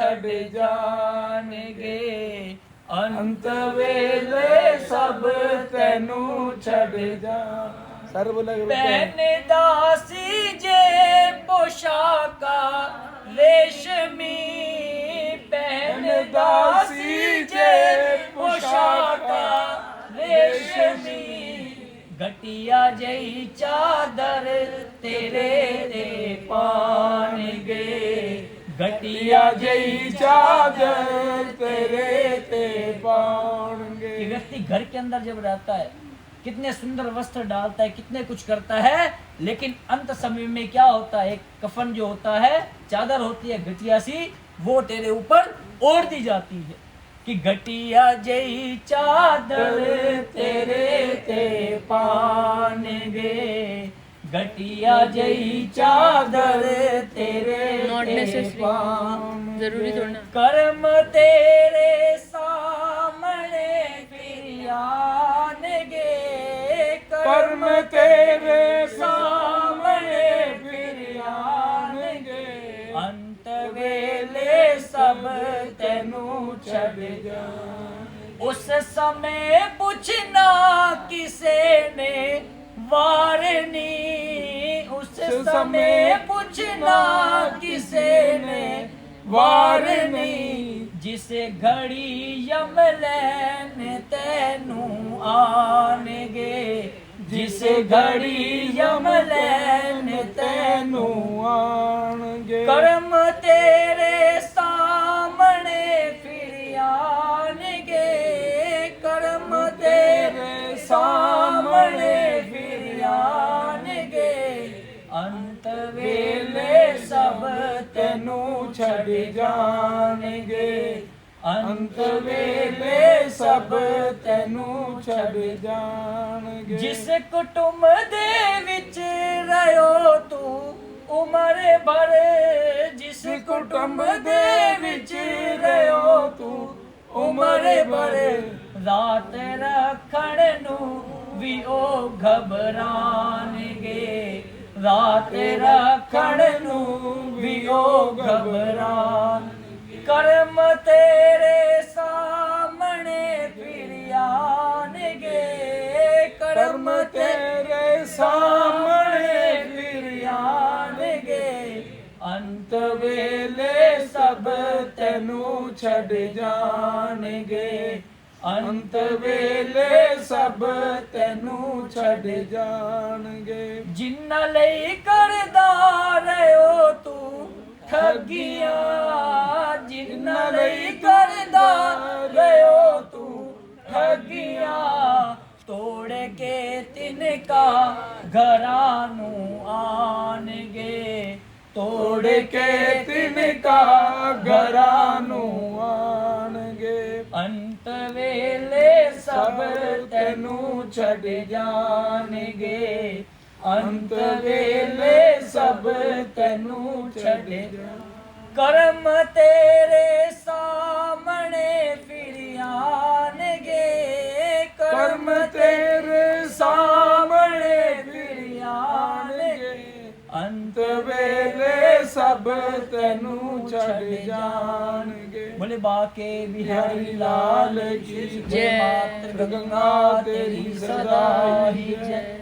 छड़ जाणगे अंत वेले सब तेनू छड़ जा सर बोला पहन दासी जे पोशाका रेशमी पहन दासी जे पोशाका रेशमी घटिया जई चादर तेरे रे पाणगे घटिया जई चादर तेरे ते पाणगे। कि व्यक्ति घर के अंदर जब रहता है कितने सुंदर वस्त्र डालता है, कितने कुछ करता है, लेकिन अंत समय में क्या होता है, एक कफन जो होता है, चादर होती है घटिया सी, वो तेरे ऊपर ओढ़ दी जाती है कि घटिया जई चादर तेरे ते पाणगे घटिया जई चादर तेरे ते पाणगे। जरूरी थोड़ा कर्म तेरे सामने फिर आनगे कर्म तेरे सामने फिर आणगे अंत वेले सब तेनू छड़ जा। उस समय पुछना किसे ने वारनी उस समय पुछना किसे ने वारनी जिसे घड़ी यमलैन तेनू आनगे जिसे घड़ी यमलैन तेनू आणगे। कर्म तेरे सामने फिर आनगे कर्म तेरे सामने फिर आनगे अंत वेले सब तेनू छड़ जाणगे अंत वेले सब तेनू छड़ जाणगे। जिस कुटुंब दे विच रहो तू उम्र भर जिस कुटुंब दे विच रहो तू उम्र भर रात रखण नू भी ओ घबराणगे रात रखण नू भी ओ घबरान। कर्म तेरे सामने फिर आनगे कर्म तेरे सामने फिर आनगे अंत वेले सब तेनू छड़ जाणगे अंत वेले सब तेनू छड़ जाणगे। जिन्ना लई करदा रहो तू ठगिया जिन्ना लई करदा रहो तू ठगिया तोड़ के तिनका घरानू आनगे तोड़ के तिनका घरानू आनगे अंत वेले सब तेनू छड़ जाणगे अंत वेले सब तेनू छड़ जा। कर्म तेरे सामने फिर आनगे कर्म तेरे सामने फिर आनगे अंत वेले सब तेनू छड़ जाणगे। बोले बाके बिहारी लाल की जय मात गंगा तेरी सदा ही जय।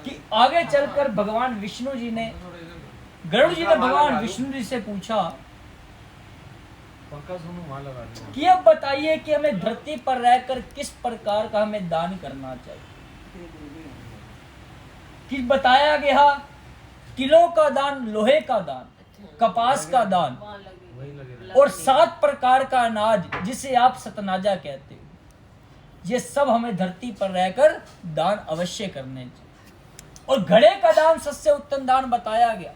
कि आगे चलकर भगवान विष्णु जी ने गरुड़ जी ने भगवान विष्णु जी से पूछा कि अब बताइए कि हमें धरती पर रहकर किस प्रकार का हमें दान करना चाहिए। कि बताया गया किलो का दान लोहे का दान कपास का दान और 7 प्रकार का अनाज जिसे आप सतनाजा कहते हो ये सब हमें धरती पर रहकर दान अवश्य करने चाहिए। और घड़े का दान सबसे उत्तम दान बताया गया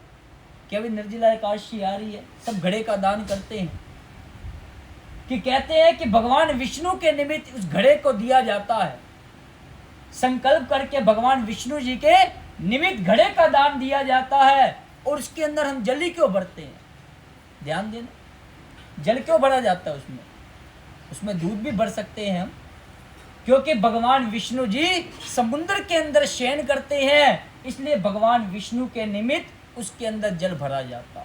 कि अभी निर्जला एकादशी आ रही है सब घड़े का दान करते हैं कि कहते हैं कि भगवान विष्णु के निमित्त उस घड़े को दिया जाता है। संकल्प करके भगवान विष्णु जी के निमित्त घड़े का दान दिया जाता है और उसके अंदर हम जल ही क्यों भरते हैं। ध्यान देना जल क्यों भरा जाता है उसमें दूध भी भर सकते हैं हम क्योंकि भगवान विष्णु जी समुद्र के अंदर शयन करते हैं इसलिए भगवान विष्णु के निमित्त उसके अंदर जल भरा जाता।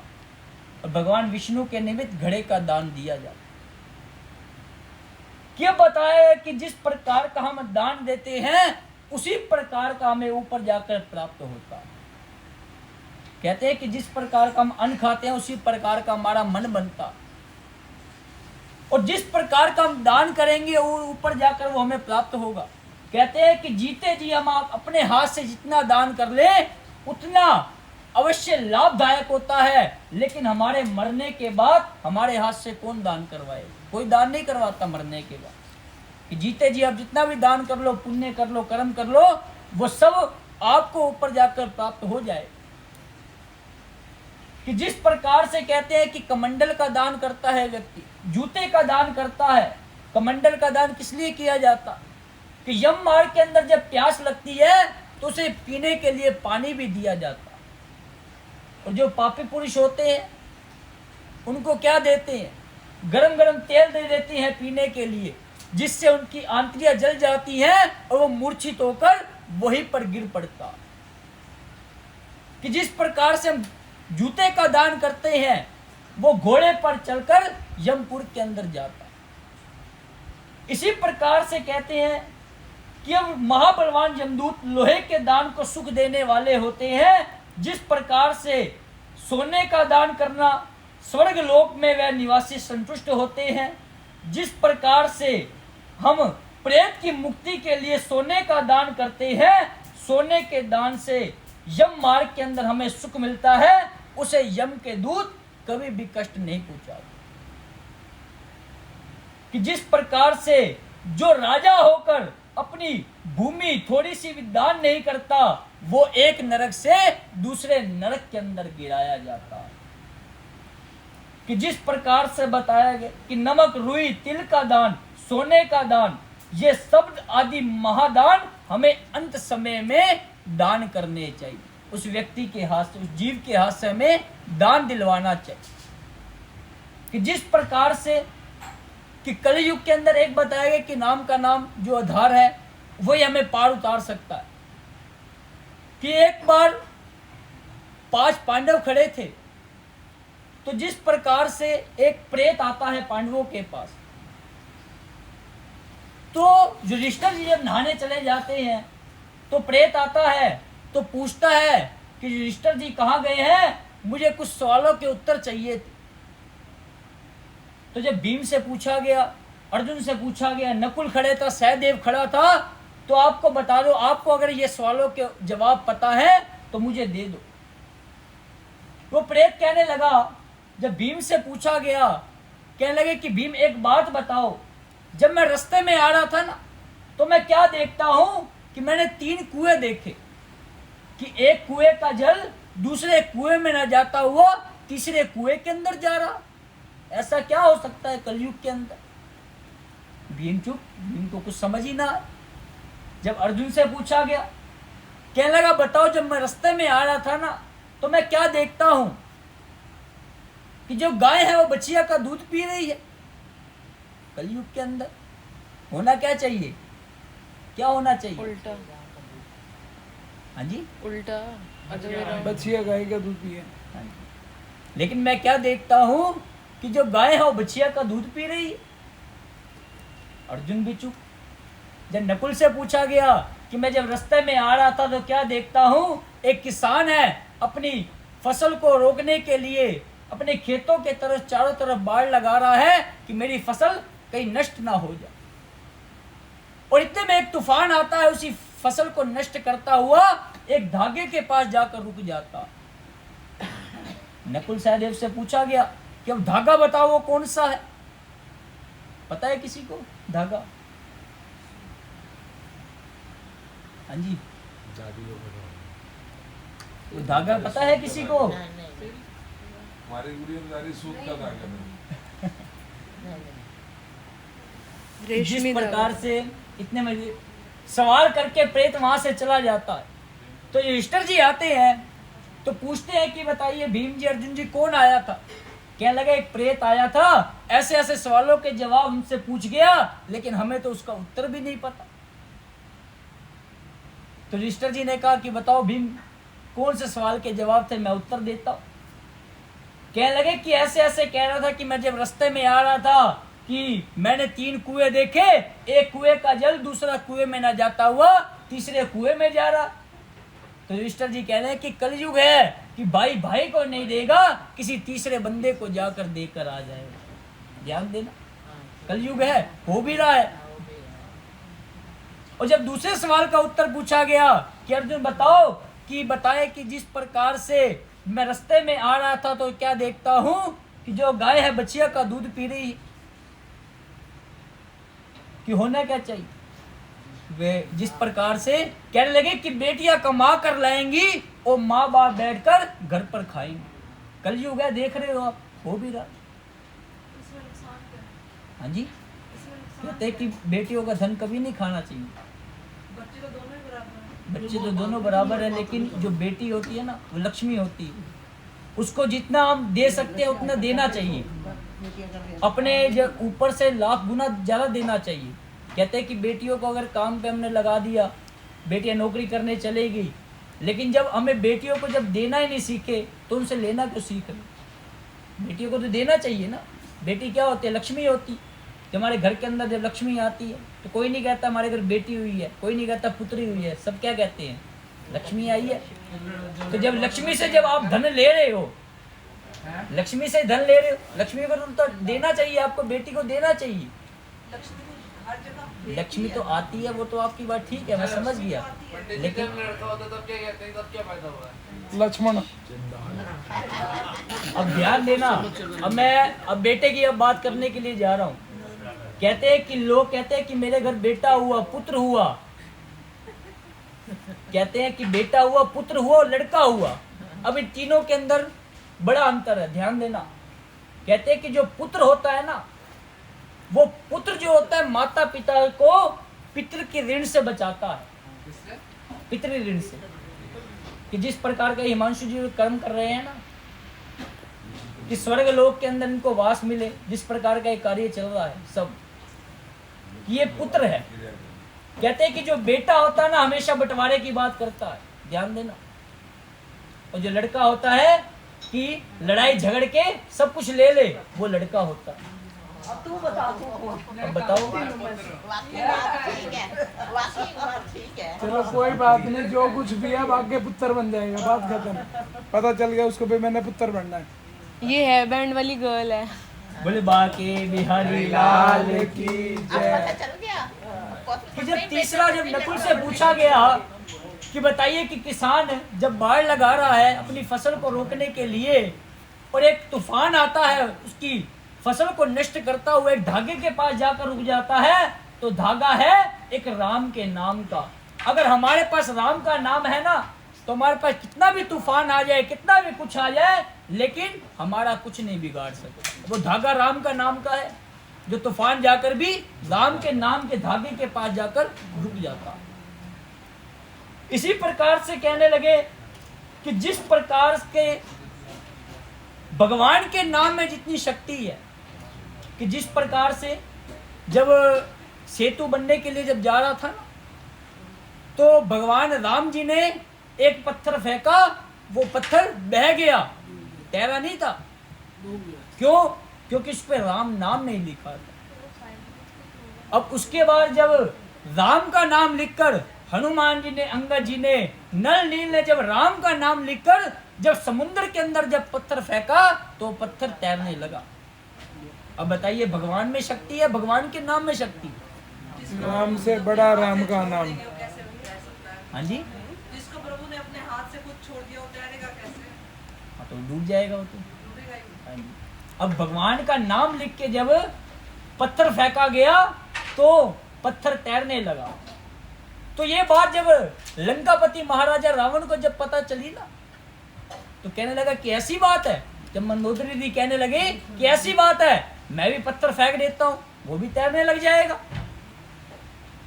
और भगवान विष्णु के निमित्त घड़े का दान दिया जाता। क्या बताया है कि जिस प्रकार का हम दान देते हैं उसी प्रकार का हमें ऊपर जाकर प्राप्त होता है। कहते हैं कि जिस प्रकार का हम अन्न खाते हैं उसी प्रकार का हमारा मन बनता, और जिस प्रकार का हम दान करेंगे वो ऊपर जाकर वो हमें प्राप्त होगा। कहते हैं कि जीते जी हम अपने हाथ से जितना दान कर ले उतना अवश्य लाभदायक होता है, लेकिन हमारे मरने के बाद हमारे हाथ से कौन दान करवाए? कोई दान नहीं करवाता मरने के बाद। कि जीते जी आप जितना भी दान कर लो, पुण्य कर लो, कर्म कर लो, वो सब आपको ऊपर जाकर प्राप्त हो जाए। कि जिस प्रकार से कहते हैं कि कमंडल का दान करता है व्यक्ति, जूते का दान करता है, कमंडल का दान किस लिए किया जाता? कि यम मार्ग के अंदर जब प्यास लगती है तो उसे पीने के लिए पानी भी दिया जाता। और जो पापी पुरुष होते हैं उनको क्या देते हैं? गरम गरम तेल दे देते हैं पीने के लिए, जिससे उनकी आंतरियां जल जाती हैं और वो मूर्छित होकर वहीं पर गिर पड़ता। कि जिस प्रकार से हम जूते का दान करते हैं वो घोड़े पर चलकर यमपुर के अंदर जाता। इसी प्रकार से कहते हैं कि अब महाबलवान यमदूत लोहे के दान को सुख देने वाले होते हैं। जिस प्रकार से सोने का दान करना स्वर्ग लोक में वह निवासी संतुष्ट होते हैं, जिस प्रकार से हम प्रेत की मुक्ति के लिए सोने का दान करते हैं, सोने के दान से यम मार्ग के अंदर हमें सुख मिलता है, उसे यम के दूत कभी भी कष्ट नहीं पहुंचाते। कि जिस प्रकार से जो राजा होकर अपनी भूमि थोड़ी सी भी दान नहीं करता, वो एक नरक से दूसरे नरक के अंदर गिराया जाता है। कि जिस प्रकार से बताया गया कि नमक, रुई, तिल का दान, सोने का दान, ये शब्द आदि महादान हमें अंत समय में दान करने चाहिए। उस व्यक्ति के हाथ से, उस जीव के हाथ से हमें दान दिलवाना चाहिए। कि जिस प्रकार से कि कलयुग के अंदर एक बताया गया कि नाम का नाम जो आधार है वही हमें पार उतार सकता है। कि एक बार 5 पांडव खड़े थे, तो जिस प्रकार से एक प्रेत आता है पांडवों के पास, तो युधिष्ठिर जी जब नहाने चले जाते हैं तो प्रेत आता है तो पूछता है कि युधिष्ठिर जी कहाँ गए हैं, मुझे कुछ सवालों के उत्तर चाहिए थे। तो जब भीम से पूछा गया, अर्जुन से पूछा गया, नकुल खड़े था, सहदेव खड़ा था, तो आपको बता दो, आपको अगर ये सवालों के जवाब पता है तो मुझे दे दो। वो प्रेत कहने लगा, जब भीम से पूछा गया, कहने लगे कि भीम एक बात बताओ, जब मैं रास्ते में आ रहा था ना तो मैं क्या देखता हूं कि मैंने 3 कुएं देखे, कि एक कुएं का जल दूसरे कुएं में न जाता हुआ तीसरे कुएं के अंदर जा रहा। ऐसा क्या हो सकता है कलयुग के अंदर? भीम चुप, भीम को कुछ समझ ही ना आया। जब अर्जुन से पूछा गया, कहने लगा बताओ, जब मैं रास्ते में आ रहा था ना तो मैं क्या देखता हूं कि जो गाय है वो बछिया का दूध पी रही है। कलयुग के अंदर होना क्या चाहिए? क्या होना चाहिए? उल्टा। हाँ जी, उल्टा। बछिया गाय का दूध पिए। हाँ जी। लेकिन मैं क्या देखता हूं कि जो गाय है वो बछिया का दूध पी रही है। अर्जुन भी चुप। जब नकुल से पूछा गया कि मैं जब रास्ते में आ रहा था तो क्या देखता हूं, एक किसान है अपनी फसल को रोकने के लिए अपने खेतों के तरफ चारों तरफ बाड़ लगा रहा है कि मेरी फसल कहीं नष्ट ना हो जाए, और इतने में एक तूफान आता है, उसी फसल को नष्ट करता हुआ एक धागे के पास जाकर रुक जाता। नकुल सहदेव से पूछा गया कि अब धागा बताओ वो कौन सा है? पता है किसी को धागा? हाँ जी, वो धागा पता है किसी को? हमारे गुरु सूत का धागा नहीं। जिस रेशमी प्रकार से इतने में सवाल करके प्रेत वहां से चला जाता है, तो युधिष्ठिर जी आते हैं तो पूछते हैं कि बताइए भीम जी, अर्जुन जी, कौन आया था? कहने लगा एक प्रेत आया था, ऐसे ऐसे सवालों के जवाब हमसे पूछ गया, लेकिन हमें तो उसका उत्तर भी नहीं पता। तो युधिष्ठिर जी ने कहा कि बताओ भीम, कौन से सवाल के जवाब थे, मैं उत्तर देता हूं। कहने लगे कि ऐसे ऐसे कह रहा था कि मैं जब रास्ते में आ रहा था कि मैंने 3 कुएं देखे, एक कुएं का जल दूसरा कुएं में ना जाता हुआ तीसरे कुएं में जा रहा। तो युधिष्ठिर जी कह रहे हैं कि कलयुग है कि भाई भाई को नहीं देगा, किसी तीसरे बंदे को जाकर देकर आ जाएगा। ध्यान देना, कलयुग है, हो भी रहा है। और जब दूसरे सवाल का उत्तर पूछा गया कि अर्जुन बताओ कि बताए कि जिस प्रकार से मैं रास्ते में आ रहा था तो क्या देखता हूं कि जो गाय है बछिया का दूध पी रही, कि होना क्या चाहिए। वे जिस प्रकार से कहने लगे कि बेटियां कमा कर लाएंगी और माँ बाप बैठकर घर पर खाएंगे। कलयुग है, देख रहे हो आप, हो भी रहा। हाँ जी, कहते हैं कि बेटियों का धन कभी नहीं खाना चाहिए। बच्चे तो दोनों बराबर है, लेकिन जो बेटी होती है ना वो लक्ष्मी होती है, उसको जितना हम दे सकते हैं उतना देना चाहिए, अपने जब ऊपर से लाख गुना ज्यादा देना चाहिए। कहते हैं कि बेटियों को अगर काम पे हमने लगा दिया, बेटियां नौकरी करने चलेगी, लेकिन जब हमें बेटियों को जब देना ही नहीं सीखे तो उनसे लेना क्यों सीख रहे। बेटियों को तो देना चाहिए ना। बेटी क्या होती है, लक्ष्मी होती। जब हमारे घर के अंदर जब लक्ष्मी आती है तो कोई नहीं कहता हमारे घर बेटी हुई है, कोई नहीं कहता पुत्री हुई है, सब क्या कहते हैं, लक्ष्मी आई है। तो जब लक्ष्मी से जब आप धन ले रहे हो, लक्ष्मी से धन ले रहे हो, लक्ष्मी को तो देना चाहिए, आपको बेटी को देना चाहिए। लक्ष्मी तो आती है, वो तो आपकी बात ठीक है, मैं समझ गया, लेकिन लक्ष्मण अब ध्यान देना। अब बेटे की अब बात करने के लिए जा रहा हूँ। कहते हैं कि लोग कहते हैं कि मेरे घर बेटा हुआ, पुत्र हुआ। कहते हैं कि बेटा हुआ, पुत्र हुआ और लड़का हुआ। अब इन तीनों के अंदर बड़ा अंतर है, ध्यान देना। कहते हैं कि जो पुत्र होता है ना, वो पुत्र जो होता है माता पिता को पितृ के ऋण से बचाता है, पितृ ऋण से। कि जिस प्रकार का हिमांशु जी कर्म कर रहे हैं ना, कि स्वर्ग लोक के अंदर इनको वास मिले, जिस प्रकार का ये कार्य चल रहा है सब, ये पुत्र है। कहते हैं कि जो बेटा होता है ना हमेशा बंटवारे की बात करता है, ध्यान देना। और जो लड़का होता है कि लड़ाई झगड़ के सब कुछ ले ले, वो लड़का होता है। अब तू बता, अब बताओ। चलो कोई बात नहीं, जो कुछ भी है आगे पुत्र बन जाएगा, बात खत्म। पता चल गया उसको भी मैंने पुत्र बनना है। ये है बैंड वाली गर्ल है। बोले बाके बिहारी लाल की जय। कि जब तीसरा जब नकुल से पूछा गया कि बताइए कि किसान जब बाढ़ लगा रहा है अपनी फसल को रोकने के लिए और एक तूफान आता है उसकी फसल को नष्ट करता हुआ एक धागे के पास जाकर रुक जाता है, तो धागा है एक राम के नाम का। अगर हमारे पास राम का नाम है ना, तो हमारे पास कितना भी तूफान आ जाए, कितना भी कुछ आ जाए, लेकिन हमारा कुछ नहीं बिगाड़ सकता। वो धागा राम का नाम का है, जो तूफान जाकर भी राम के नाम के धागे के पास जाकर रुक जाता। इसी प्रकार से कहने लगे कि जिस प्रकार के भगवान के नाम में जितनी शक्ति है, कि जिस प्रकार से जब सेतु बनने के लिए जब जा रहा था तो भगवान राम जी ने एक पत्थर फेंका, वो पत्थर बह गया, तैरा नहीं था। क्यों? क्योंकि उस पर राम नाम नहीं लिखा था। अब उसके बाद जब राम का नाम लिखकर हनुमान जी ने, अंगद जी ने, नल नील ने जब राम का नाम लिखकर जब समुद्र के अंदर जब पत्थर फेंका तो पत्थर तैरने लगा। अब बताइए, भगवान में शक्ति है, भगवान के नाम में शक्ति। नाम से बड़ा राम का नाम। हाँ जी, जिसको प्रभु ने अपने हाथ से कुछ छोड़ दिया, वो तैरेगा कैसे? हाँ तो डूब जाएगा वो तो। डूबेगा ही। हाँ जी। अब भगवान का नाम लिख के जब पत्थर फेंका गया तो पत्थर तैरने लगा। तो ये बात जब लंकापति महाराजा रावण को जब पता चली ना, तो कहने लगा कि ऐसी बात है। जब मंदोदरी जी कहने लगे कि ऐसी बात है, मैं भी पत्थर फेंक देता हूँ, वो भी तैरने लग जाएगा।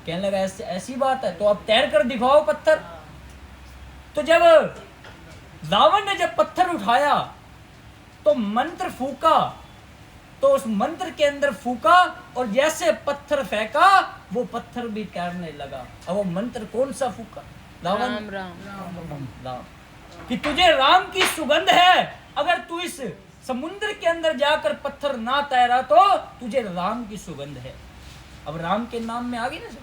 कहने लगा ऐसी बात है, तो अब तैर कर दिखाओ पत्थर। तो जब रावण ने जब पत्थर उठाया तो मंत्र फूका, तो उस मंत्र के अंदर फूका और जैसे पत्थर फेंका वो पत्थर भी तैरने लगा। अब वो मंत्र कौन सा फूका? रावण। राम राम राम। कि तुझे राम की सुगंध है, अगर तू इस समुद्र के अंदर जाकर पत्थर ना तैरा तो तुझे राम की सुगंध है। अब राम के नाम में आ गई ना सब।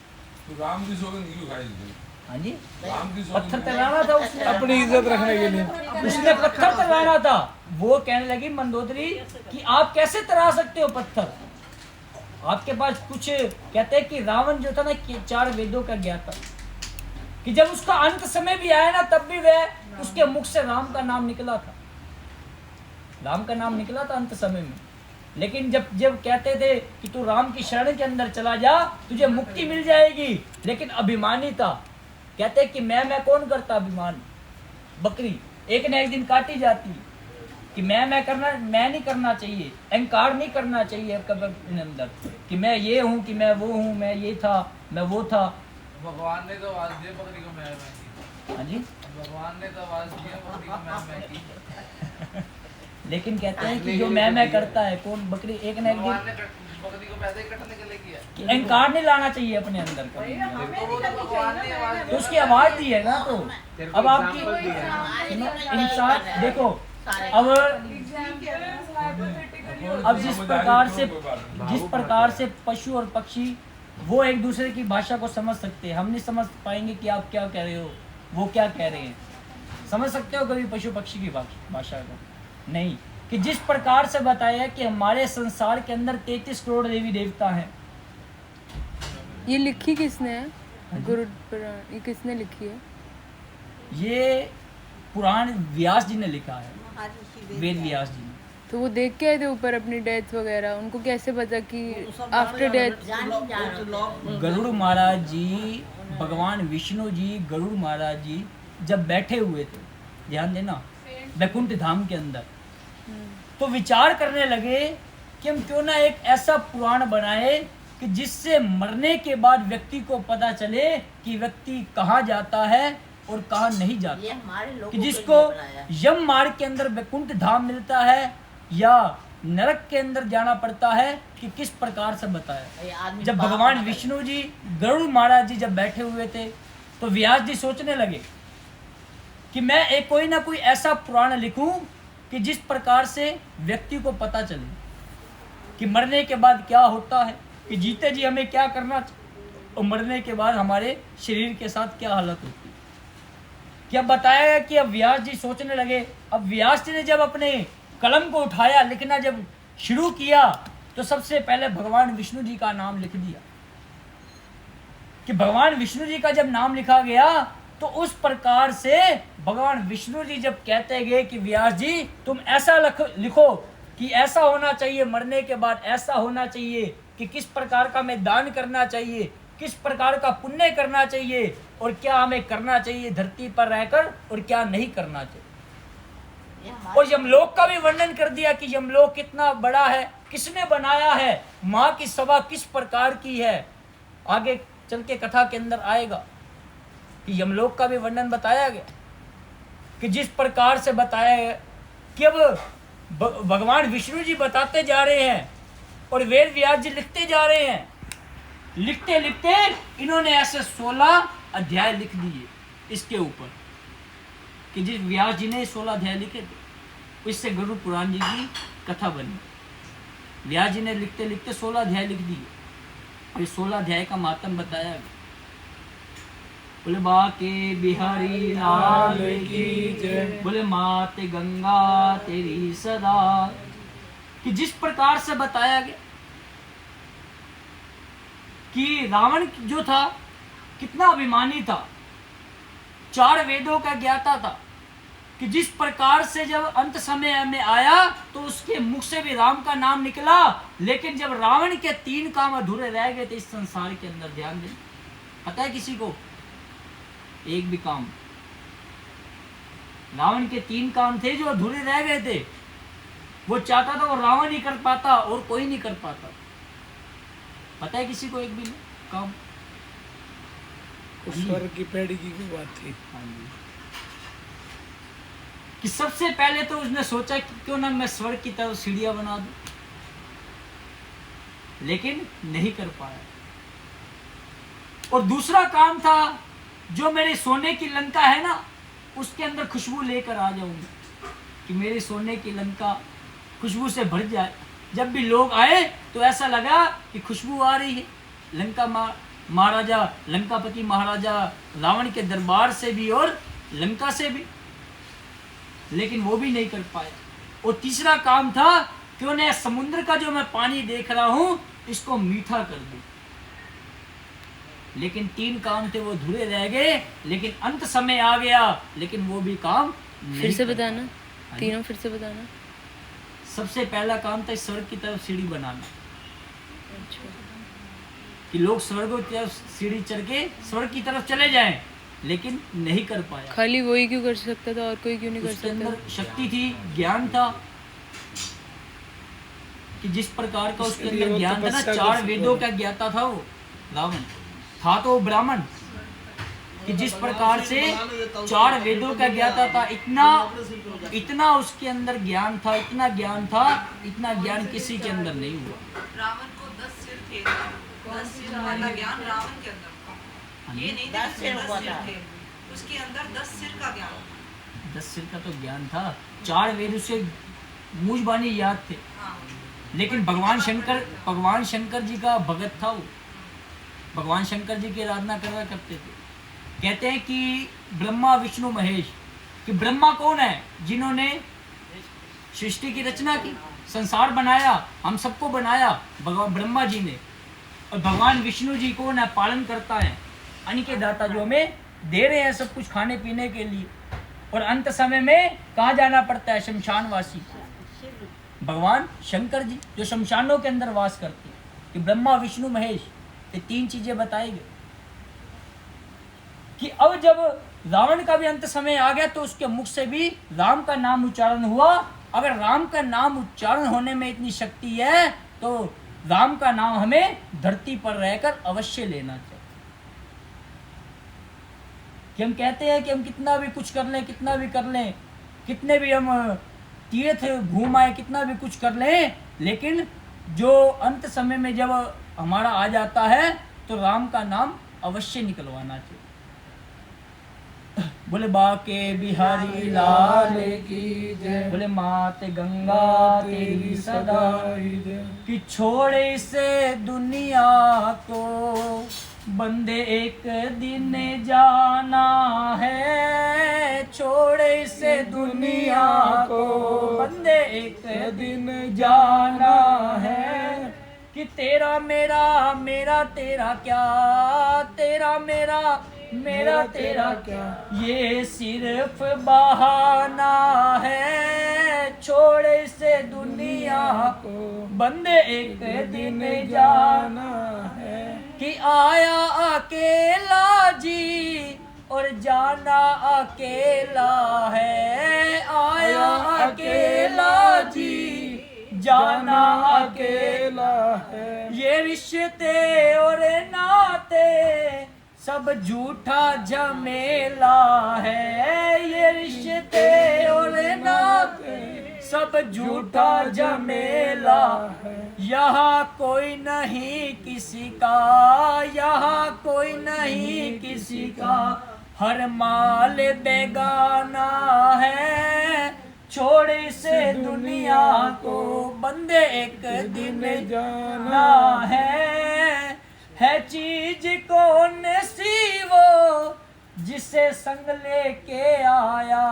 तो राम की सौगंध क्यों खाई थी? हाँ जी, राम की पत्थर सौगंध तैराना था उसने, अपनी इज्जत रखने के लिए। उसने पत्थर तैराना था। वो कहने लगी मंदोदरी कि आप कैसे तैरा सकते हो पत्थर, आपके पास कुछ। कहते हैं कि रावण जो था ना, 4 वेदों का ज्ञाता, कि जब उसका अंत समय भी आया ना, तब भी वह उसके मुख से राम का नाम निकला था, राम का नाम निकला था अंत समय में। लेकिन जब जब कहते थे कि तू राम की शरण के अंदर चला जा, तुझे मुक्ति मिल जाएगी, लेकिन अभिमानी था। कहते कि मैं कौन करता अभिमान। बकरी एक न एक दिन काटी जाती, कि मैं नहीं करना चाहिए, अहंकार नहीं करना चाहिए अपने अंदर, कि मैं ये हूँ, कि मैं वो हूँ, मैं ये था, मैं वो था। भगवान ने तो आवाज दिया बकरी को मैं की। हाँ जी, भगवान ने तो आवाज दिया बकरी को मैं की। लेकिन कहते हैं कि जो मैं करता है कौन, बकरी एक न एक भगवान दिन, ने बकरी को पैसे इकट्ठे के लिए किया। कि अहंकार नहीं लाना चाहिए अपने अंदर कभी। भगवान ने आवाज तो उसकी आवाज दी है ना। तो अब आपकी इंसान देखो, अब जिस प्रकार से पशु और पक्षी वो एक दूसरे की भाषा को समझ सकते हैं, हम नहीं समझ पाएंगे कि आप क्या कह रहे हो, वो क्या कह रहे हैं। समझ सकते हो कभी पशु पक्षी की भाषा को? नहीं। कि जिस प्रकार से बताया कि हमारे संसार के अंदर 33 करोड़ देवी देवता हैं। ये लिखी किसने है? गुरु पुराण ये किसने लिखी है? ये पुराण व्यास जी ने लिखा है, वेद व्यास जी ने। तो वो देख के आए थे ऊपर अपनी डेथ वगैरह, उनको कैसे पता कि आफ्टर डेथ? गरुड़ महाराज जी, भगवान विष्णु जी, गरुड़ महाराज जी जब बैठे हुए थे, ध्यान देना, वैकुंठ धाम के अंदर, तो विचार करने लगे कि हम क्यों ना एक ऐसा पुराण बनाए कि जिससे मरने के बाद व्यक्ति को पता चले कि व्यक्ति कहाँ जाता है और कहाँ नहीं जाता, कि जिसको यम मार्ग के अंदर वैकुंठ धाम मिलता है या नरक के अंदर जाना पड़ता है, कि किस प्रकार से बताया। जब भगवान विष्णु जी, गरुड़ महाराज जी जब बैठे हुए थे, तो व्यास जी सोचने लगे कि मैं एक कोई ना कोई ऐसा पुराण लिखूं कि जिस प्रकार से व्यक्ति को पता चले कि मरने के बाद क्या होता है, कि जीते जी हमें क्या करना चाहिए और मरने के बाद हमारे शरीर के साथ क्या हालत होती है। क्या बताया गया कि अब व्यास जी सोचने लगे। अब व्यास जी ने जब अपने कलम को उठाया, लिखना जब शुरू किया, तो सबसे पहले भगवान विष्णु जी का नाम लिख दिया। कि भगवान विष्णु जी का जब नाम लिखा गया, तो उस प्रकार से भगवान विष्णु जी जब कहते गए कि व्यास जी तुम ऐसा लिखो कि ऐसा होना चाहिए, मरने के बाद ऐसा होना चाहिए, कि किस प्रकार का हमें दान करना चाहिए, किस प्रकार का पुण्य करना चाहिए, और क्या हमें करना चाहिए धरती पर रहकर और क्या नहीं करना चाहिए। और यमलोक का भी वर्णन कर दिया कि यमलोक कितना बड़ा है, किसने बनाया है, माँ की सभा किस प्रकार की है। आगे चल के कथा के अंदर आएगा कि यमलोक का भी वर्णन बताया गया, कि जिस प्रकार से बताया गया कि अब भगवान विष्णु जी बताते जा रहे हैं और वेद व्यास जी लिखते जा रहे हैं। लिखते लिखते इन्होंने ऐसे 16 अध्याय लिख दिए इसके ऊपर, कि जिस व्यास जी ने 16 अध्याय लिखे थे, इससे गरुड़ पुराण जी की कथा बनी। व्यास जी ने लिखते लिखते 16 अध्याय लिख दिए, और 16 अध्याय का मातम बताया गया। बोले बाके बिहारी लाल की जय, बोले माते गंगा तेरी सदा। कि जिस प्रकार से बताया गया कि रावण जो था कितना अभिमानी था, 4 वेदों का ज्ञाता था, कि जिस प्रकार से जब अंत समय में आया तो उसके मुख से भी राम का नाम निकला, लेकिन जब रावण के 3 काम अधूरे रह गए थे इस संसार के अंदर, ध्यान दें, पता है किसी को? एक भी काम, रावण के 3 काम थे जो अधूरे रह गए थे। वो चाहता था वो रावण ही कर पाता और कोई नहीं कर पाता। पता है किसी को एक भी काम? स्वर्ग की पेड़ की बात थी। हाँ जी। कि सबसे पहले तो उसने सोचा कि क्यों ना मैं स्वर्ग की तरफ सीढ़ियां बना दूं, लेकिन नहीं कर पाया। और दूसरा काम था, जो मेरे सोने की लंका है ना, उसके अंदर खुशबू लेकर आ जाऊंगी, कि मेरे सोने की लंका खुशबू से भर जाए। जब भी लोग आए तो ऐसा लगा कि खुशबू आ रही है। महाराजा लंकापति महाराजा रावण के दरबार से भी और लंका से भी, लेकिन वो भी नहीं कर पाया। और तीसरा काम था कि उन्हें समुद्र का जो मैं पानी देख रहा हूं इसको मीठा कर दूं। लेकिन 3 काम थे वो अधूरे रह गए, लेकिन अंत समय आ गया, लेकिन वो भी काम फिर से कर बताना, पाया। तीनों फिर से बताना। सबसे पहला काम था स्वर्ग की तरफ सीढ़ी बनाना, अच्छा, कि लोग स्वर्ग की तरफ सीढ़ी चढ़ के स्वर्ग की तरफ चले जाएं, लेकिन नहीं कर पाया। खाली वही क्यों कर सकता था और कोई क्यों नहीं कर उसके सकता? अंदर शक्ति थी, ज्ञान था, कि जिस प्रकार का उसके अंदर ज्ञान था ना, 4 वेदों का ज्ञाता था वो रावण था, तो ब्राह्मण, कि जिस प्रकार से 4 वेदों का ज्ञाता था, इतना उसके अंदर ज्ञान था, इतना ज्ञान था, इतना ज्ञान किसी के अंदर नहीं हुआ। रावण को 10 सिर थे, 10 सिर वाला ज्ञान रावण के अंदर था। ये नहीं था कि 10 सिर थे, उसके अंदर 10 सिर का ज्ञान था। 10 सिर का तो ज्ञान था, 4 वेद उसे मूंछ बानी याद थे। हाँ। लेकिन भगवान शंकर जी का भगत था वो, भगवान शंकर जी की आराधना करा करते थे। कहते हैं कि ब्रह्मा विष्णु महेश, कि ब्रह्मा कौन है? जिन्होंने सृष्टि की रचना की, संसार बनाया, हम सबको बनाया भगवान ब्रह्मा जी ने। और भगवान विष्णु जी कौन है? पालन करता है, अन्न के दाता, जो हमें दे रहे हैं सब कुछ खाने पीने के लिए। और अंत समय में कहाँ जाना पड़ता है? शमशानवासी, भगवान शंकर जी जो शमशानों के अंदर वास करते हैं। कि ब्रह्मा विष्णु महेश, ये 3 चीजें बताई गई। कि अब जब रावण का भी अंत समय आ गया तो उसके मुख से भी राम का नाम उच्चारण हुआ। अगर राम का नाम उच्चारण होने में इतनी शक्ति है तो राम का नाम हमें धरती पर रहकर अवश्य लेना चाहिए। कि हम कहते हैं कि हम कितना भी कुछ कर लें, कितना भी कर लें, कितने भी हम तीर्थ घूम आए, कितना भी कुछ कर लें, लेकिन जो अंत समय में जब हमारा आ जाता है तो राम का नाम अवश्य निकलवाना चाहिए। बोले बाके बिहारी लाल की जय, बोले माते गंगा तेरी सदा, कि छोड़े से दुनिया को बंदे एक दिन जाना है, छोड़े से दुनिया को बंदे एक दिन जाना है। कि तेरा मेरा मेरा तेरा क्या, तेरा मेरा मेरा तेरा क्या, ये सिर्फ बहाना है, छोड़े से दुनिया को बंदे एक दिन जाना है। कि आया अकेला जी और जाना अकेला है, आया अकेला जी जाना अकेला है। ये रिश्ते और नाते सब झूठा झमेला है, ये रिश्ते और नाते सब झूठा झमेला है। यहाँ कोई नहीं किसी का, यहाँ कोई नहीं किसी का, हर माल बेगाना है, छोड़े से दुनिया को बंदे एक दिन जाना है चीज कौन सी वो जिसे संग लेके आया।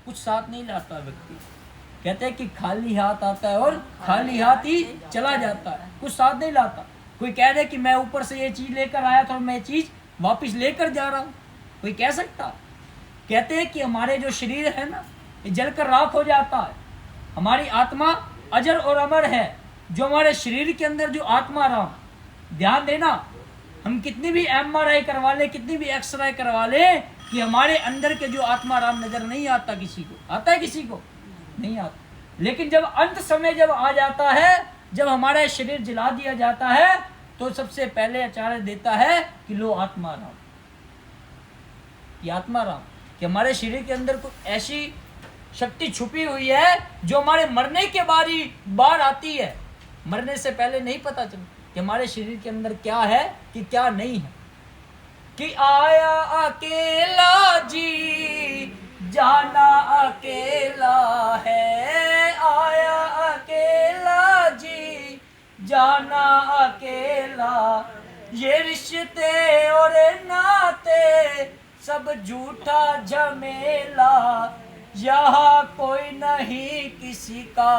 कुछ साथ नहीं लाता व्यक्ति, कहते हैं कि खाली हाथ आता है और खाली हाथ ही चला जाता है, कुछ साथ नहीं लाता। कोई कह दे कि मैं ऊपर से ये चीज लेकर आया था और मैं चीज वापस लेकर जा रहा हूँ, कोई कह सकता? कहते हैं कि हमारे जो शरीर है ना, ये जलकर राख हो जाता है, हमारी आत्मा अजर और अमर है। जो हमारे शरीर के अंदर जो आत्मा राम, ध्यान देना, हम कितनी भी MRI करवा ले, कितनी भी एक्सरे करवा ले, कि हमारे अंदर के जो आत्मा राम नजर नहीं आता किसी को। आता है किसी को? नहीं आता। लेकिन जब अंत समय जब आ जाता है, जब हमारा शरीर जला दिया जाता है, तो सबसे पहले आचार्य देता है कि लो आत्मा राम, कि आत्मा राम, कि हमारे शरीर के अंदर कुछ ऐसी शक्ति छुपी हुई है जो हमारे मरने के बार आती है। मरने से पहले नहीं पता चलता कि हमारे शरीर के अंदर क्या है कि क्या नहीं है। कि आया अकेला जी जाना अकेला है, आया जाना अकेला। ये रिश्ते और नाते सब झूठा झमेला, यहाँ कोई नहीं किसी का,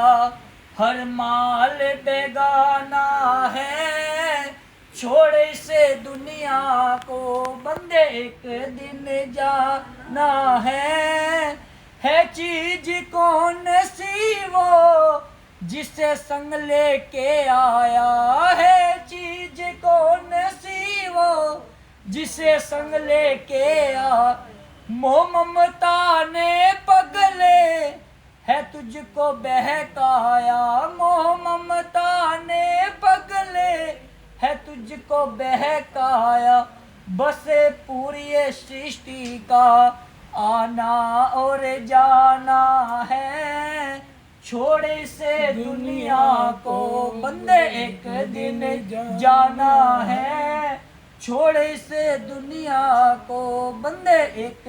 हर माल बेगाना है। छोड़ इसे दुनिया को बंदे एक दिन जाना है चीज कौन सी वो जिसे संग लेके आया है, चीज कौन सी वो जिसे संग लेके आ। मोह ममता ने पगले है तुझको बहकाया, मोह ममता ने पगले है तुझको बहकाया। बसे पूरी सृष्टि का आना और जाना है, छोड़ से दुनिया को बंदे एक दिन जाना है। छोड़ से दुनिया को बंदे एक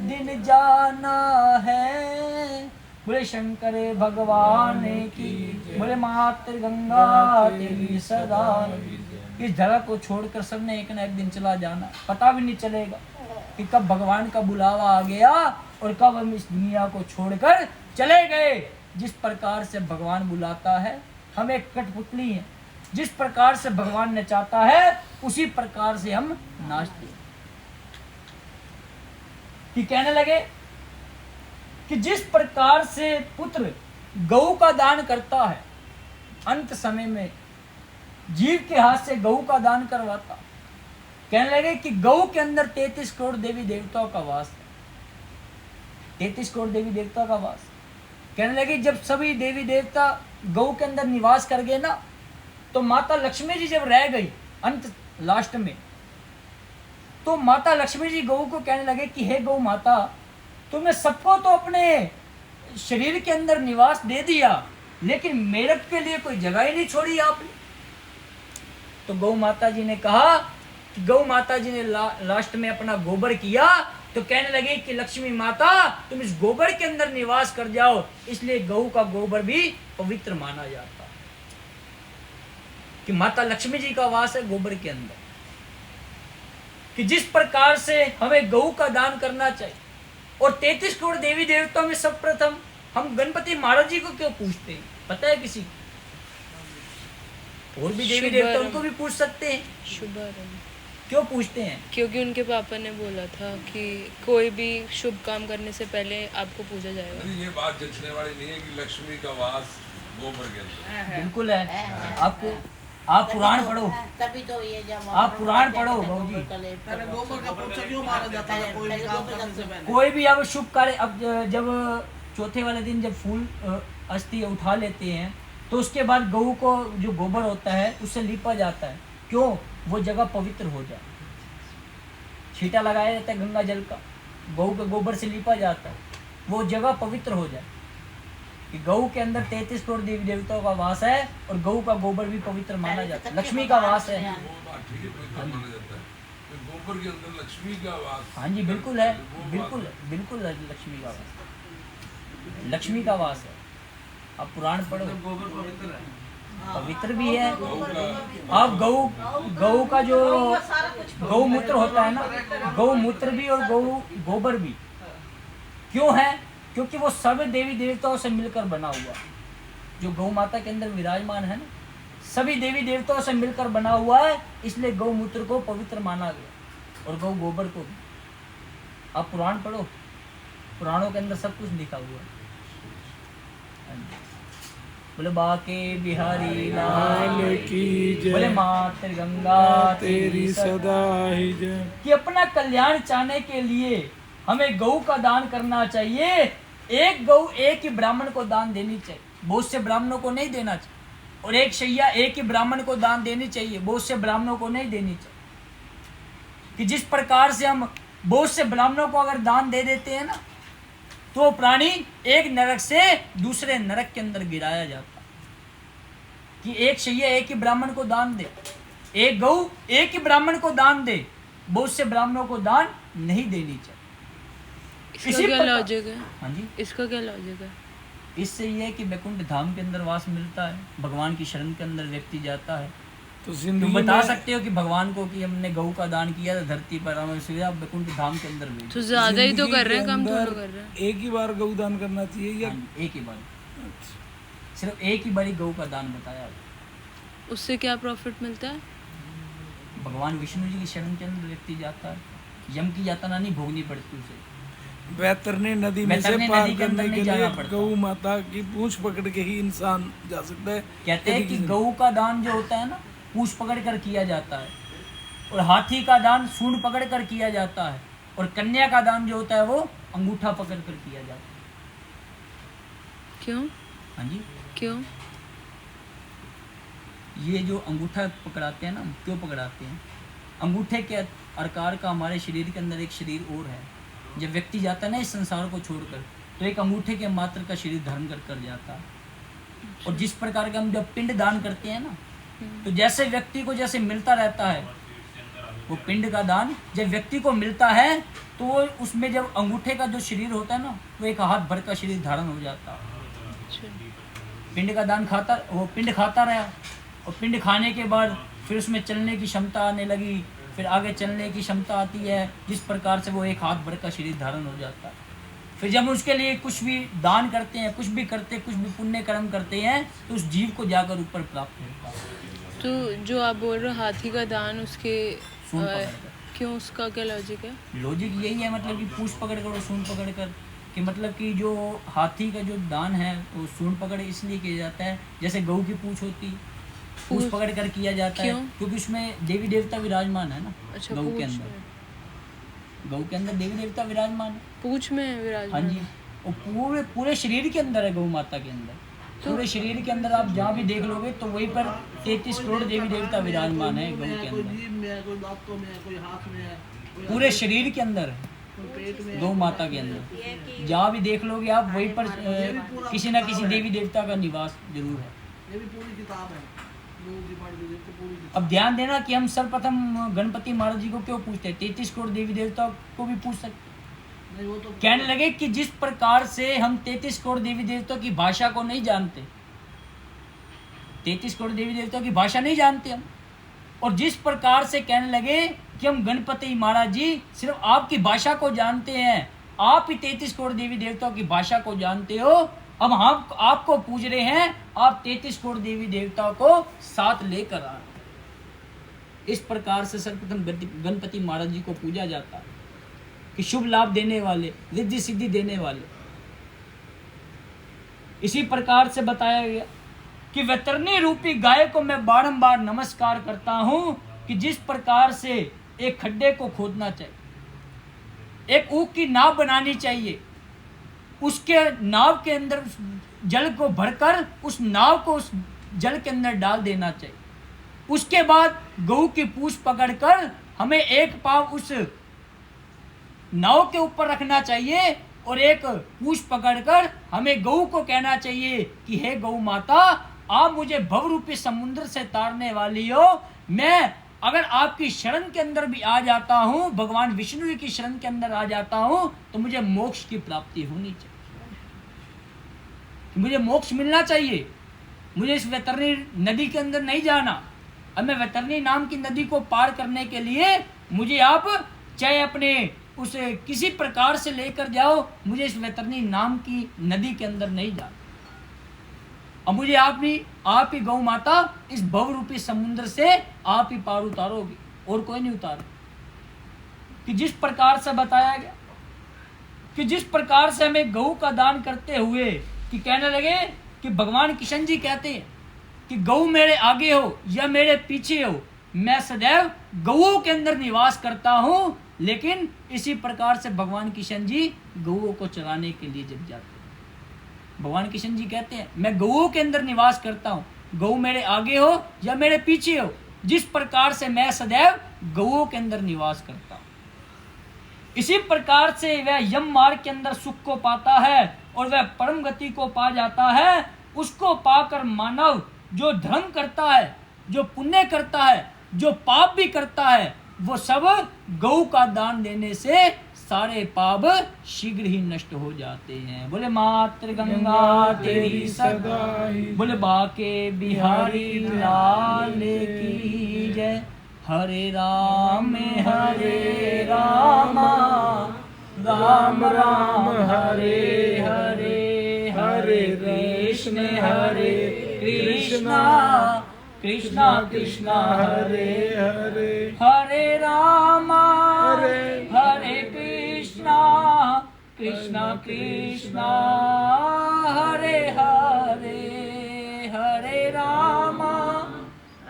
दिन जाना है। बोले शंकर भगवान की, बोले मातृ गंगा तेरी सदा। इस जगह को छोड़कर सबने एक न एक दिन चला जाना, पता भी नहीं चलेगा कि कब भगवान का बुलावा आ गया और कब हम इस दुनिया को छोड़कर चले गए। जिस प्रकार से भगवान बुलाता है, हम एक कठपुतली हैं, जिस प्रकार से भगवान नचाता है उसी प्रकार से हम नाचते हैं। कि कहने लगे कि जिस प्रकार से पुत्र गऊ का दान करता है, अंत समय में जीव के हाथ से गऊ का दान करवाता। कहने लगे कि गऊ के अंदर 33 करोड़ देवी देवताओं का वास है, 33 करोड़ देवी देवताओं का वास। कहने लगे जब सभी देवी देवता गऊ के अंदर निवास कर गए ना, तो माता लक्ष्मी जी जब रह गई अंत लास्ट में, तो माता लक्ष्मी जी गऊ को कहने लगे कि हे गऊ माता, तुमने सबको तो अपने शरीर के अंदर निवास दे दिया, लेकिन मेरे के लिए कोई जगह ही नहीं छोड़ी आपने। तो गौ माता जी ने कहा कि गौ माता जी ने लास्ट में अपना गोबर किया, तो कहने लगे कि लक्ष्मी माता तुम इस गोबर के अंदर निवास कर जाओ, इसलिए गऊ का गोबर भी पवित्र माना जाता है कि माता लक्ष्मी जी का वास है गोबर के अंदर। कि जिस प्रकार से हमें गऊ का दान करना चाहिए, और 33 करोड़ देवी देवताओं में सब प्रथम हम गणपति महाराज जी को क्यों पूछते हैं, पता है किसी को? और भी देवी देवता उनको भी पूछ सकते हैं, शुभारंभ। क्यों पूछते हैं? क्योंकि उनके पापा ने बोला था कि कोई भी शुभ काम करने से पहले आपको पूजा जाएगा। अरे ये बात जचने वाली नहीं है कि लक्ष्मी का वास गोबर के अंदर। बिल्कुल है। आपको आप पुराण पढ़ो, तभी तो ये जब आप पुराण पढ़ो बाबूजी। पहले गोबर का पोछा क्यों मारा जाता है कोई भी काम करने से पहले? कोई भी अब शुभ कार्य, अब जब चौथे वाले दिन जब फूल अस्थि उठा लेते हैं, तो उसके बाद गऊ को जो गोबर होता है उससे लीपा जाता है। क्यों? वो जगह पवित्र हो जाए। छींटा लगाया जाता है गंगा जल का, गऊ के गोबर से लीपा जाता है, वो जगह पवित्र हो जाए। कि गऊ के अंदर 33 करोड़ देवी देवताओं का वास है और गऊ का गोबर भी पवित्र माना जाता है, लक्ष्मी का वास है। वो बात ठीक है, पवित्र माना जाता है। तो गोबर के अंदर लक्ष्मी का वास। हाँ जी बिल्कुल है, बिल्कुल बिल्कुल है, लक्ष्मी का वास, लक्ष्मी का वास है। आप पुराण पढ़ो, गोबर पवित्र है। पवित्र भी है। अब गऊ का जो गौमूत्र होता है ना, गौमूत्र भी और गोबर भी क्यों है? क्योंकि वो सब देवी देवताओं से मिलकर बना हुआ, जो गौ माता के अंदर विराजमान है ना, सभी देवी देवताओं से मिलकर बना हुआ है, इसलिए गौमूत्र को पवित्र माना गया और गौ गोबर को भी। आप पुराण पढ़ो, पुराणों के अंदर सब कुछ लिखा हुआ है। बोले बाके बिहारी लाल की जय, बोले मातृ गंगा तेरी सदा ही जय। कि अपना कल्याण चाहने के लिए हमें गऊ का दान करना चाहिए। एक गऊ एक ही ब्राह्मण को दान देनी चाहिए, बहुत से ब्राह्मणों को नहीं देना चाहिए। और एक शैया एक ही ब्राह्मण को दान देनी चाहिए, बहुत से ब्राह्मणों को नहीं देनी चाहिए। कि जिस प्रकार से हम बहुत से ब्राह्मणों को अगर दान दे देते हैं ना, तो प्राणी एक नरक से दूसरे नरक के अंदर गिराया जाता। कि एक शैया एक ही ब्राह्मण को दान दे, एक गऊ एक ही ब्राह्मण को दान दे, बहुत से ब्राह्मणों को दान नहीं देनी चाहिए। इसका क्या लॉजिक है? हाँ जी, इसका क्या लॉजिक है? इससे ये है कि वैकुंठ धाम के अंदर वास मिलता है, भगवान की शरण के अंदर व्यक्ति जाता है। तो तुम जिंदगी बता में सकते हो कि भगवान को कि हमने गऊ का दान किया था धरती पर, हम इसलिए आप वैकुंठ धाम के अंदर भेज। तो ज्यादा ही तो जिंदगी कर रहे हैं, के कम थोड़ा अंदर कर रहे हैं। एक ही बार गौदान करना चाहिए या हाँ जी, एक ही बार, सिर्फ एक ही बारी गऊ का दान बताया। उससे क्या प्रॉफिट मिलता है? भगवान विष्णु जी की शरण के अंदर व्यक्ति जाता है, यम की यातना नहीं भोगनी पड़ती उसे। वैतरणी नदी में से वैतरणी पार नदी के अंदर करने नहीं के जाना लिए पड़ता। गौ माता की पूंछ पकड़ के ही इंसान जा सकता है। कहते हैं कि गऊ का दान जो होता है ना, पूंछ पकड़ कर किया जाता है, और हाथी का दान सूंड पकड़ कर किया जाता है, और कन्या का दान जो होता है वो अंगूठा पकड़ कर किया जाता है। क्यों? हाँ जी, क्यों? ये जो अंगूठा पकड़ाते हैं ना, क्यों पकड़ाते हैं? अंगूठे के आकार का हमारे शरीर के अंदर एक शरीर और है। जब व्यक्ति जाता है ना इस संसार को छोड़कर, तो एक अंगूठे के मात्र का शरीर धारण कर जाता है। और जिस प्रकार का हम जब पिंड दान करते हैं ना, तो जैसे व्यक्ति को जैसे मिलता रहता है वो पिंड का दान, जब व्यक्ति को मिलता है तो वो उसमें जब अंगूठे का जो शरीर होता है ना, वो एक हाथ भर का शरीर धारण हो जाता है। अच्छा। पिंड का दान खाता, वो पिंड खाता रहा, और पिंड खाने के बाद फिर उसमें चलने की क्षमता आने लगी, फिर आगे चलने की क्षमता आती है, जिस प्रकार से वो एक हाथ भर का शरीर धारण हो जाता है। फिर जब उसके लिए कुछ भी दान करते हैं, कुछ भी करते हैं, कुछ भी पुण्य कर्म करते हैं, तो उस जीव को जाकर ऊपर प्राप्त होता है। तो जो आप बोल रहे हो हाथी का दान, उसके सूंड पकड़कर। क्यों, उसका क्या लॉजिक है? लॉजिक यही है, मतलब कि पूंछ पकड़ कर और सूंड पकड़ कर, कि मतलब कि जो हाथी का जो दान है वो सूंड पकड़ इसलिए किया जाता है, जैसे गऊ की पूंछ होती, पूंछ पकड़ कर किया जाता है, क्यों? क्योंकि उसमें देवी देवता विराजमान है ना। अच्छा, गऊ के पूंछ अंदर, में। गऊ के अंदर देवी देवता विराजमान है। पूंछ में हाँ विराजमान जी, है। और पूरे पूरे शरीर के अंदर है गौ माता के अंदर। पूरे शरीर के अंदर आप जहाँ भी देख लोगे तो वहीं पर 33 करोड़ देवी देवता विराजमान है गौ के अंदर। पूरे शरीर के अंदर है गौ माता के अंदर, जहाँ भी देख लोगे आप वहीं पर किसी न किसी देवी देवता का निवास जरूर है। अब ध्यान देना कि हम सर्वप्रथम गणपति महाराज जी को क्यों पूछते हैं, 33 करोड़ देवी देवता को भी पूछ सकते। कहने लगे कि जिस प्रकार से हम 33 करोड़ देवी देवताओं की भाषा को नहीं जानते, 33 करोड़ देवी देवताओं की भाषा नहीं जानते हम, और जिस प्रकार से कहने लगे कि हम गणपति महाराज जी सिर्फ आपकी भाषा को जानते हैं, आप ही 33 करोड़ देवी देवताओं की भाषा को जानते हो, अब हम आपको पूछ रहे हैं, आप 33 करोड़ देवी देवताओं को साथ लेकर आ रहे। इस प्रकार से सर्वप्रथम गणपति महाराज जी को पूजा जाता है कि शुभ लाभ देने वाले, रिद्धि सिद्धि देने वाले। इसी प्रकार से बताया गया कि वैतरणी रूपी गाय को मैं बारंबार नमस्कार करता हूं कि जिस प्रकार से एक खड्डे को खोदना चाहिए, एक ऊख की नाव बनानी चाहिए, उसके नाव के अंदर जल को भरकर उस नाव को उस जल के अंदर डाल देना चाहिए। उसके बाद गऊ की पूंछ पकड़कर हमें एक पांव उस नाव के ऊपर रखना चाहिए, और एक पूंछ पकड़कर हमें गऊ को कहना चाहिए कि हे गऊ माता, आप मुझे भव रूपी समुद्र से तारने वाली हो, मैं अगर आपकी शरण के अंदर भी आ जाता हूँ, भगवान विष्णु जी की शरण के अंदर आ जाता हूँ, तो मुझे मोक्ष की प्राप्ति होनी चाहिए, मुझे मोक्ष मिलना चाहिए, मुझे इस वैतरणी नदी के अंदर नहीं जाना। अब मैं वैतरणी नाम की नदी को पार करने के लिए मुझे आप चाहे अपने उस किसी प्रकार से लेकर जाओ, मुझे इस वैतरणी नाम की नदी के अंदर नहीं जाना। अब मुझे आप ही गौ माता इस भव रूपी समुद्र से आप ही पार उतारोगे, और कोई नहीं उतारे। कि जिस प्रकार से बताया गया कि जिस प्रकार से हमें गऊ का दान करते हुए कि कहने लगे कि भगवान किशन जी कहते हैं कि गऊ मेरे आगे हो या मेरे पीछे हो, मैं सदैव गऊओं के अंदर निवास करता हूँ। लेकिन इसी प्रकार से भगवान किशन जी गऊओं को चराने के लिए जब जाते हैं, भगवान किशन जी कहते हैं मैं गऊओं के अंदर निवास करता हूँ, गऊ मेरे आगे हो या मेरे पीछे हो, जिस प्रकार से मैं सदैव गऊओं के अंदर निवास करता हूँ। इसी प्रकार से वह यम मार्ग के अंदर सुख को पाता है और वह परम गति को पा जाता है। उसको पाकर मानव जो धर्म करता है, जो पुण्य करता है, जो पाप भी करता है, वो सब गऊ का दान देने से सारे पाप शीघ्र ही नष्ट हो जाते हैं। बोले मातृ गंगा तेरी सदा ही बोले बाके बिहारी लाल की जय। हरे राम राम राम हरे हरे हरे कृष्ण कृष्ण कृष्ण हरे हरे हरे राम हरे कृष्ण कृष्ण कृष्ण हरे हरे हरे राम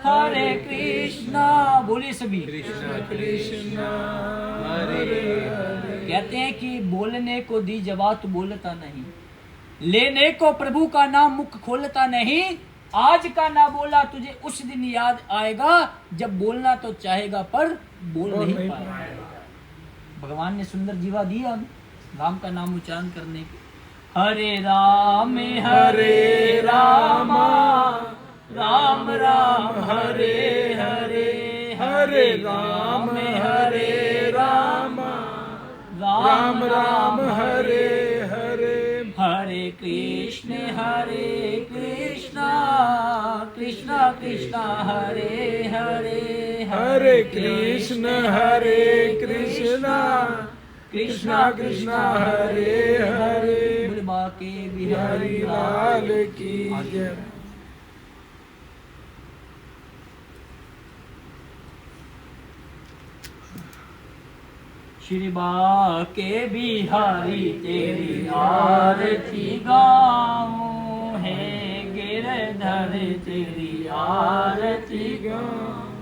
हरे कृष्णा। बोलिए सभी कृष्ण कृष्ण हरे हरे। कहते हैं कि बोलने को दी जवाब तो बोलता नहीं, लेने को प्रभु का नाम मुख खोलता नहीं। आज का ना बोला तुझे उस दिन याद आएगा जब बोलना तो चाहेगा पर बोल नहीं पाएगा। भगवान ने सुंदर जीवा दिया राम का नाम उच्चारण करने के। हरे राम राम राम हरे हरे हरे राम राम राम हरे हरे हरे कृष्ण कृष्ण कृष्ण हरे हरे हरे कृष्ण कृष्ण कृष्ण हरे हरे। बोले बाके बिहारी लाल की जय। श्री बाके बिहारी तेरी आरती गाऊं है गिरधर तेरी आरती गाऊं।